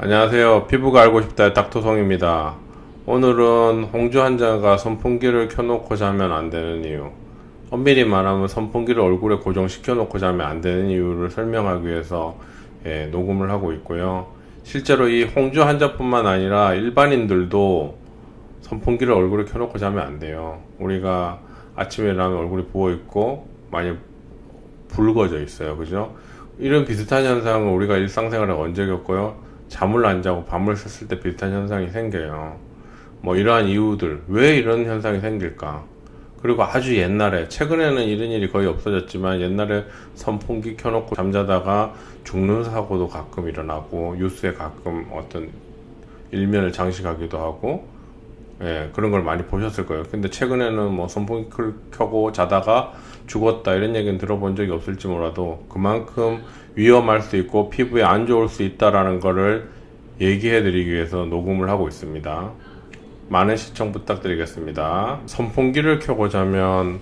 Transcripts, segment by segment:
안녕하세요. 피부가 알고 싶다의 닥터송입니다. 오늘은 홍주 환자가 선풍기를 켜놓고 자면 안 되는 이유, 엄밀히 말하면 선풍기를 얼굴에 고정시켜 놓고 자면 안 되는 이유를 설명하기 위해서 녹음을 하고 있고요. 실제로 이 홍주 환자뿐만 아니라 일반인들도 선풍기를 얼굴에 켜놓고 자면 안 돼요. 우리가 아침에 일어나면 얼굴이 부어있고 많이 붉어져 있어요. 그죠? 이런 비슷한 현상은 우리가 일상생활에 언제 겪어요? 잠을 안 자고 밤을 샜을 때 비슷한 현상이 생겨요. 뭐 이러한 이유들, 왜 이런 현상이 생길까? 그리고 아주 옛날에, 최근에는 이런 일이 거의 없어졌지만 옛날에 선풍기 켜놓고 잠자다가 죽는 사고도 가끔 일어나고 뉴스에 가끔 어떤 일면을 장식하기도 하고 그런 걸 많이 보셨을 거예요. 근데 최근에는 뭐 선풍기를 켜고 자다가 죽었다 이런 얘기는 들어본 적이 없을지 몰라도 그만큼 위험할 수 있고 피부에 안 좋을 수 있다라는 거를 얘기해 드리기 위해서 녹음을 하고 있습니다. 많은 시청 부탁드리겠습니다. 선풍기를 켜고 자면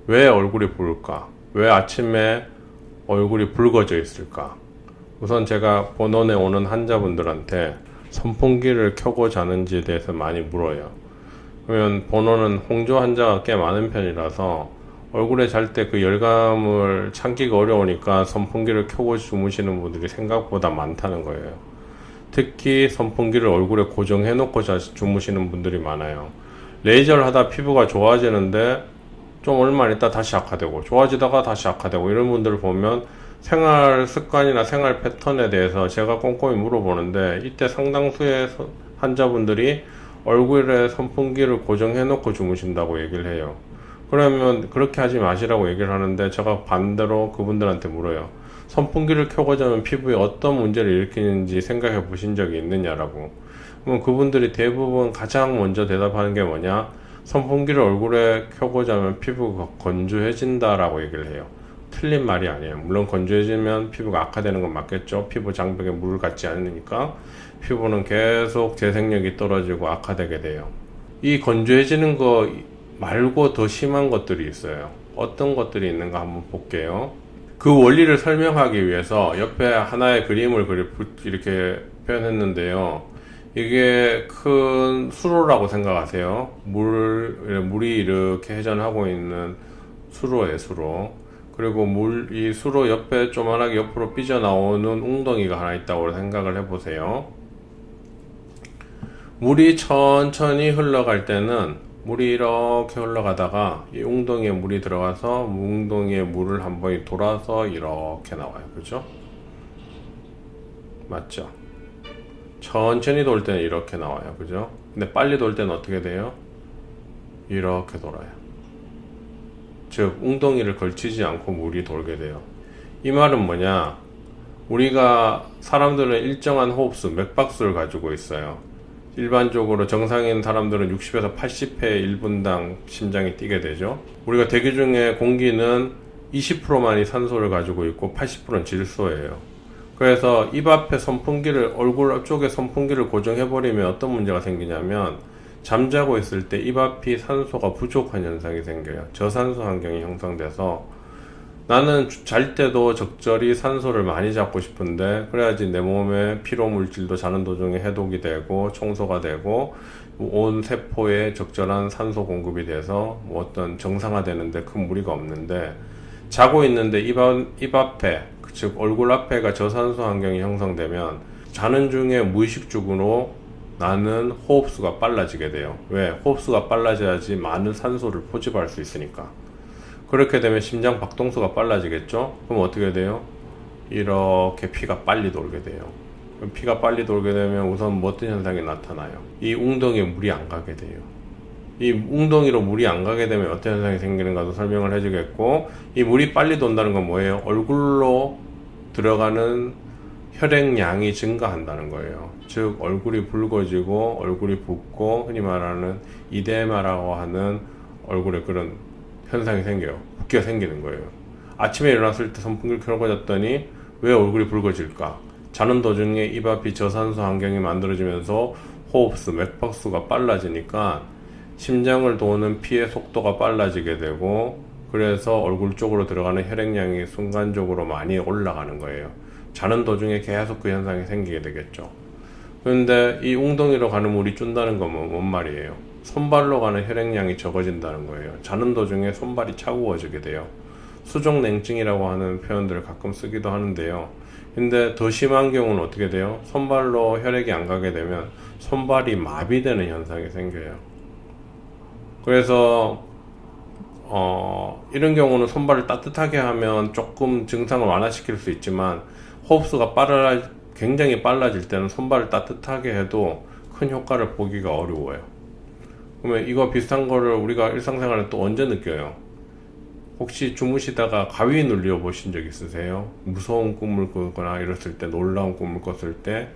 왜 얼굴이 부을까? 왜 아침에 얼굴이 붉어져 있을까? 우선 제가 본원에 오는 환자분들한테 선풍기를 켜고 자는지에 대해서 많이 물어요. 그러면 본원은 홍조 환자가 꽤 많은 편이라서 얼굴에 잘 때 그 열감을 참기가 어려우니까 선풍기를 켜고 주무시는 분들이 생각보다 많다는 거예요. 특히 선풍기를 얼굴에 고정해 놓고 주무시는 분들이 많아요. 레이저를 하다 피부가 좋아지는데 좀 얼마 있다 다시 악화되고 좋아지다가 다시 악화되고 이런 분들을 보면 생활 습관이나 생활 패턴에 대해서 제가 꼼꼼히 물어보는데 이때 상당수의 환자분들이 얼굴에 선풍기를 고정해 놓고 주무신다고 얘기를 해요. 그러면 그렇게 하지 마시라고 얘기를 하는데 제가 반대로 그분들한테 물어요. 선풍기를 켜고 자면 피부에 어떤 문제를 일으키는지 생각해 보신 적이 있느냐라고. 그럼 그분들이 대부분 가장 먼저 대답하는 게 뭐냐? 선풍기를 얼굴에 켜고 자면 피부가 건조해진다라고 얘기를 해요. 틀린 말이 아니에요. 물론 건조해지면 피부가 악화되는 건 맞겠죠. 피부 장벽에 물을 갖지 않으니까 피부는 계속 재생력이 떨어지고 악화되게 돼요. 이 건조해지는 거 말고 더 심한 것들이 있어요. 어떤 것들이 있는가 한번 볼게요. 그 원리를 설명하기 위해서 옆에 하나의 그림을 이렇게 표현했는데요. 이게 큰 수로라고 생각하세요. 물이 이렇게 회전하고 있는 수로예요, 수로. 그리고 이 수로 옆에 조만하게 옆으로 삐져나오는 웅덩이가 하나 있다고 생각을 해보세요. 물이 천천히 흘러갈 때는 물이 이렇게 흘러가다가 이 웅덩이에 물이 들어가서 웅덩이에 물을 한 번이 돌아서 이렇게 나와요. 그죠? 맞죠? 천천히 돌 때는 이렇게 나와요. 그죠? 근데 빨리 돌 때는 어떻게 돼요? 이렇게 돌아요. 즉 웅덩이를 걸치지 않고 물이 돌게 돼요. 이 말은 뭐냐? 우리가 사람들은 일정한 호흡수, 맥박수를 가지고 있어요. 일반적으로 정상인 사람들은 60에서 80회 1분당 심장이 뛰게 되죠. 우리가 대기 중에 공기는 20%만이 산소를 가지고 있고 80%는 질소예요. 그래서 입 앞에 얼굴 쪽에 선풍기를 고정해버리면 어떤 문제가 생기냐면 잠자고 있을 때 입 앞이 산소가 부족한 현상이 생겨요. 저산소 환경이 형성돼서 나는 잘 때도 적절히 산소를 많이 잡고 싶은데 그래야지 내 몸의 피로 물질도 자는 도중에 해독이 되고 청소가 되고 온 세포에 적절한 산소 공급이 돼서 뭐 어떤 정상화되는데 큰 무리가 없는데 자고 있는데 입 앞에 즉 얼굴 앞에가 저산소 환경이 형성되면 자는 중에 무의식적으로 나는 호흡수가 빨라지게 돼요. 왜? 호흡수가 빨라져야지 많은 산소를 포집할 수 있으니까. 그렇게 되면 심장 박동수가 빨라지겠죠? 그럼 어떻게 돼요? 이렇게 피가 빨리 돌게 돼요. 그럼 피가 빨리 돌게 되면 우선 어떤 현상이 나타나요? 이 웅덩이에 물이 안 가게 돼요. 이 웅덩이로 물이 안 가게 되면 어떤 현상이 생기는가도 설명을 해주겠고, 이 물이 빨리 돈다는 건 뭐예요? 얼굴로 들어가는 혈액량이 증가한다는 거예요. 즉 얼굴이 붉어지고 얼굴이 붓고 흔히 말하는 이데마라고 하는 얼굴에 그런 현상이 생겨요. 붓기가 생기는 거예요. 아침에 일어났을 때 선풍기를 켜고 잤더니 왜 얼굴이 붉어질까? 자는 도중에 입 앞이 저산소 환경이 만들어지면서 호흡수, 맥박수가 빨라지니까 심장을 도는 피의 속도가 빨라지게 되고 그래서 얼굴 쪽으로 들어가는 혈액량이 순간적으로 많이 올라가는 거예요. 자는 도중에 계속 그 현상이 생기게 되겠죠. 그런데 이 웅덩이로 가는 물이 준다는 건 뭔 말이에요? 손발로 가는 혈액량이 적어진다는 거예요. 자는 도중에 손발이 차가워지게 돼요. 수족냉증이라고 하는 표현들을 가끔 쓰기도 하는데요. 근데 더 심한 경우는 어떻게 돼요? 손발로 혈액이 안 가게 되면 손발이 마비되는 현상이 생겨요. 그래서 이런 경우는 손발을 따뜻하게 하면 조금 증상을 완화시킬 수 있지만 호흡수가 굉장히 빨라질 때는 손발을 따뜻하게 해도 큰 효과를 보기가 어려워요. 그러면 이거 비슷한 거를 우리가 일상생활에 또 언제 느껴요? 혹시 주무시다가 가위 눌려 보신 적 있으세요? 무서운 꿈을 꾸거나 이랬을 때, 놀라운 꿈을 꿨을 때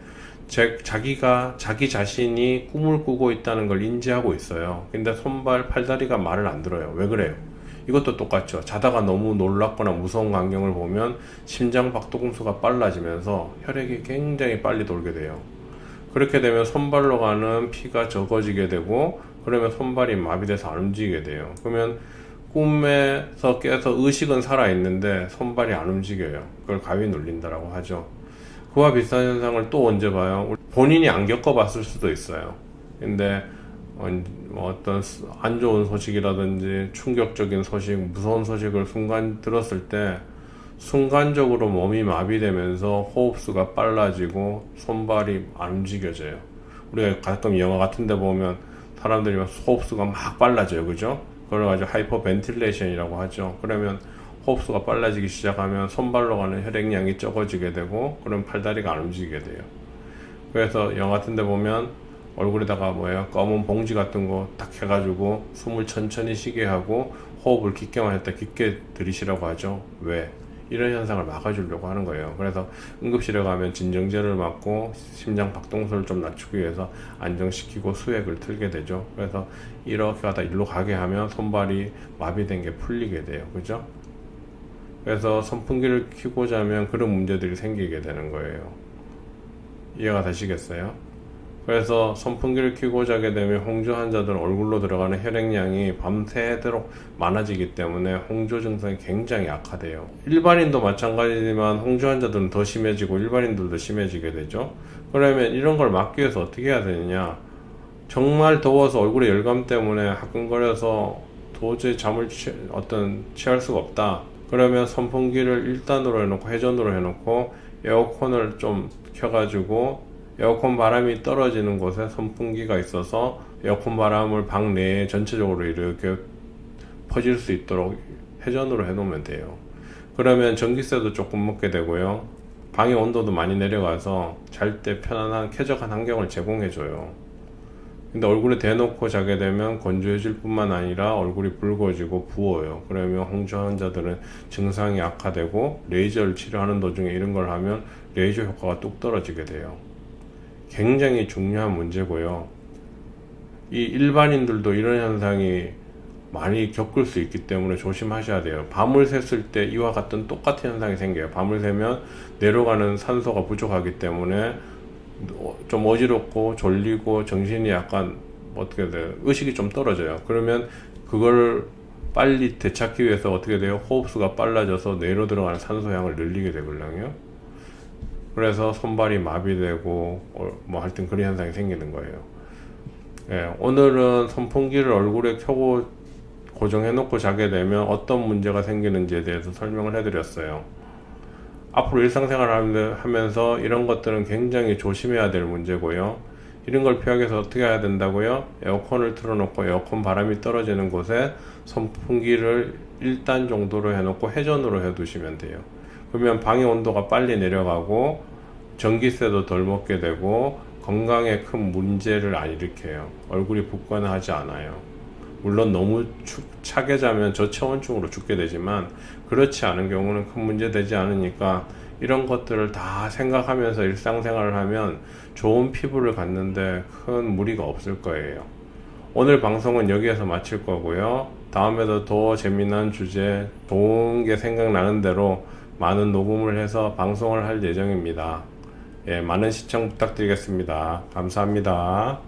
자기 자신이 꿈을 꾸고 있다는 걸 인지하고 있어요. 근데 손발, 팔다리가 말을 안 들어요. 왜 그래요? 이것도 똑같죠. 자다가 너무 놀랍거나 무서운 광경을 보면 심장 박동수가 빨라지면서 혈액이 굉장히 빨리 돌게 돼요. 그렇게 되면 손발로 가는 피가 적어지게 되고, 그러면 손발이 마비돼서 안 움직이게 돼요. 그러면 꿈에서 깨서 의식은 살아있는데 손발이 안 움직여요. 그걸 가위 눌린다라고 하죠. 그와 비슷한 현상을 또 언제 봐요? 본인이 안 겪어봤을 수도 있어요. 근데 어떤 안 좋은 소식이라든지 충격적인 소식, 무서운 소식을 순간 들었을 때 순간적으로 몸이 마비되면서 호흡수가 빨라지고 손발이 안 움직여져요. 우리가 가끔 영화 같은 데 보면 사람들이 호흡수가 막 빨라져요. 그죠? 그걸 가지고 하이퍼벤틸레이션이라고 하죠. 그러면 호흡수가 빨라지기 시작하면 손발로 가는 혈액량이 적어지게 되고, 그럼 팔다리가 안 움직이게 돼요. 그래서 영화 같은 데 보면 얼굴에다가 검은 봉지 같은 거 딱 해가지고 숨을 천천히 쉬게 하고 호흡을 깊게만 했다 깊게 들이쉬라고 하죠. 왜? 이런 현상을 막아주려고 하는 거예요. 그래서 응급실에 가면 진정제를 맞고 심장 박동수를 좀 낮추기 위해서 안정시키고 수액을 틀게 되죠. 그래서 이렇게 하다 일로 가게 하면 손발이 마비된 게 풀리게 돼요. 그죠? 그래서 선풍기를 켜고자 하면 그런 문제들이 생기게 되는 거예요. 이해가 되시겠어요? 그래서 선풍기를 켜고 자게 되면 홍조 환자들은 얼굴로 들어가는 혈액량이 밤새도록 많아지기 때문에 홍조 증상이 굉장히 악화돼요. 일반인도 마찬가지지만 홍조 환자들은 더 심해지고 일반인들도 심해지게 되죠. 그러면 이런 걸 막기 위해서 어떻게 해야 되느냐? 정말 더워서 얼굴에 열감 때문에 화끈거려서 도저히 잠을 취할 수가 없다. 그러면 선풍기를 1단으로 해놓고 회전으로 해놓고 에어컨을 좀 켜가지고 에어컨 바람이 떨어지는 곳에 선풍기가 있어서 에어컨 바람을 방 내에 전체적으로 이렇게 퍼질 수 있도록 회전으로 해놓으면 돼요. 그러면 전기세도 조금 먹게 되고요. 방의 온도도 많이 내려가서 잘 때 편안한 쾌적한 환경을 제공해줘요. 근데 얼굴에 대놓고 자게 되면 건조해질 뿐만 아니라 얼굴이 붉어지고 부어요. 그러면 홍조 환자들은 증상이 악화되고 레이저를 치료하는 도중에 이런 걸 하면 레이저 효과가 뚝 떨어지게 돼요. 굉장히 중요한 문제고요. 이 일반인들도 이런 현상이 많이 겪을 수 있기 때문에 조심하셔야 돼요. 밤을 샜을 때 이와 같은 똑같은 현상이 생겨요. 밤을 새면 내려가는 산소가 부족하기 때문에 좀 어지럽고 졸리고 정신이 약간 어떻게 돼요? 의식이 좀 떨어져요. 그러면 그걸 빨리 되찾기 위해서 어떻게 돼요? 호흡수가 빨라져서 뇌로 들어가는 산소량을 늘리게 되거든요. 그래서 손발이 마비되고 하여튼 그런 현상이 생기는 거예요. 예, 오늘은 선풍기를 얼굴에 켜고 고정해 놓고 자게 되면 어떤 문제가 생기는지에 대해서 설명을 해드렸어요. 앞으로 일상생활을 하면서 이런 것들은 굉장히 조심해야 될 문제고요. 이런 걸 피하기 위해서 어떻게 해야 된다고요? 에어컨을 틀어놓고 에어컨 바람이 떨어지는 곳에 선풍기를 1단 정도로 해놓고 회전으로 해두시면 돼요. 그러면 방의 온도가 빨리 내려가고 전기세도 덜 먹게 되고 건강에 큰 문제를 안 일으켜요. 얼굴이 붓거나 하지 않아요. 물론 너무 차게 자면 저체온증으로 죽게 되지만 그렇지 않은 경우는 큰 문제 되지 않으니까 이런 것들을 다 생각하면서 일상생활을 하면 좋은 피부를 갖는데 큰 무리가 없을 거예요. 오늘 방송은 여기에서 마칠 거고요. 다음에도 더 재미난 주제, 좋은 게 생각나는 대로 많은 녹음을 해서 방송을 할 예정입니다. 예, 많은 시청 부탁드리겠습니다. 감사합니다.